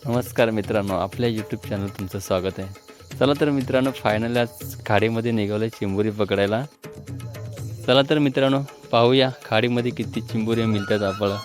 नमस्कार मित्रांनो, आपल्या यूट्यूब चॅनल तुमचं स्वागत आहे। चला तर मित्रांनो, फायनली आज खाडीमध्ये निघालोय चिंबोरी पकडायला। चला तर मित्रांनो, पाहूया खाडीमध्ये किती चिंबोरी मिळतात आपल्याला।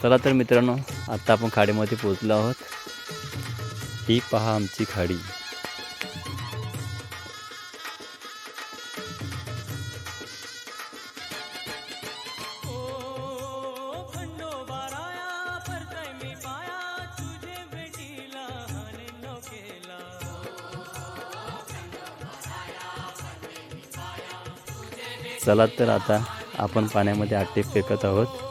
चला तर मित्रांनो, आता आपण खाडीमध्ये पोहोचलो आहोत। ही पहा आमची खाडी। चला तर आता आपण पाण्यामध्ये आटे फेकत आहोत।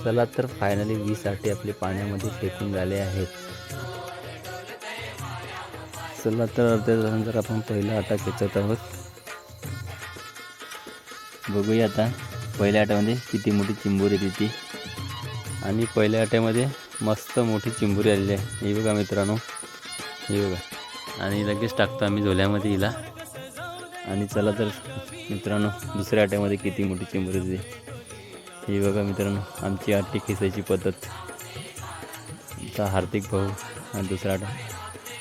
चला तर फायनली 20 आटे आपले पाण्यामध्ये फेकून झाले आहेत। चला तर अर्ध्या तासानंतर आपण पहिला आटा खेचत आहोत। बघूया आता पहिल्या आट्यामध्ये किती मोठी चिंबोरी येते ती। आणि पहिल्या आट्यामध्ये मस्त मोठी चिंबोरी आलेली आहे। हे बघा मित्रांनो, हे बघा। आणि लगेच टाकतो आम्ही झोल्यामध्ये हिला। आणि चला तर मित्रांनो, दुसऱ्या आट्यामध्ये किती मोठी चिंबोरी येते हे बघा मित्रांनो, आमची आटी खेचायची पद्धत। आमचा हार्दिक भाऊ आणि दुसरा आटा।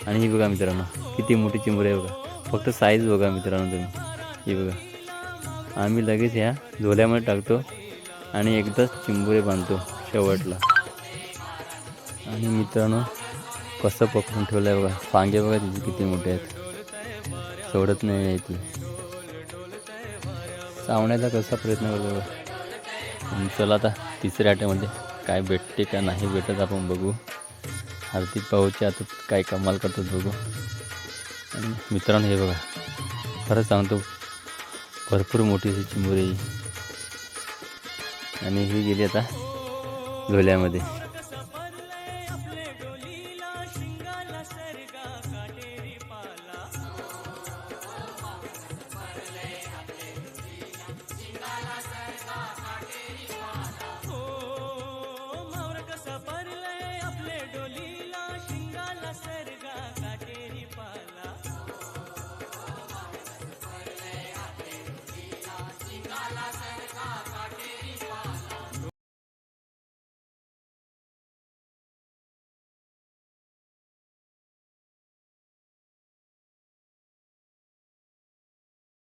आणि ही बघा मित्रांनो, किती मोठी चिंबोरी आहे बघा। फक्त साईज बघा मित्रांनो तुम्ही, हे बघा। आम्ही लगेच ह्या झोल्यामध्ये टाकतो आणि एकदाच चिंबोरी बांधतो शेवटला। आणि मित्रांनो, कसं पकडून ठेवलं आहे बघा। फांगे बघा तिचे किती मोठे आहेत, सोडत नाही आहे ती। चावण्याचा कसा प्रयत्न करतो बघा। चला आता तिसऱ्या आट्यामध्ये काय भेटते का नाही भेटत आपण बघू। हार्दिक भाऊच्या आता काय कमाल करतात बघू। आणि मित्रांनो, हे बघा, खरं सांगतो भरपूर मोठी अशी चिंबोरी। आणि ही गेली आता झोल्यामध्ये।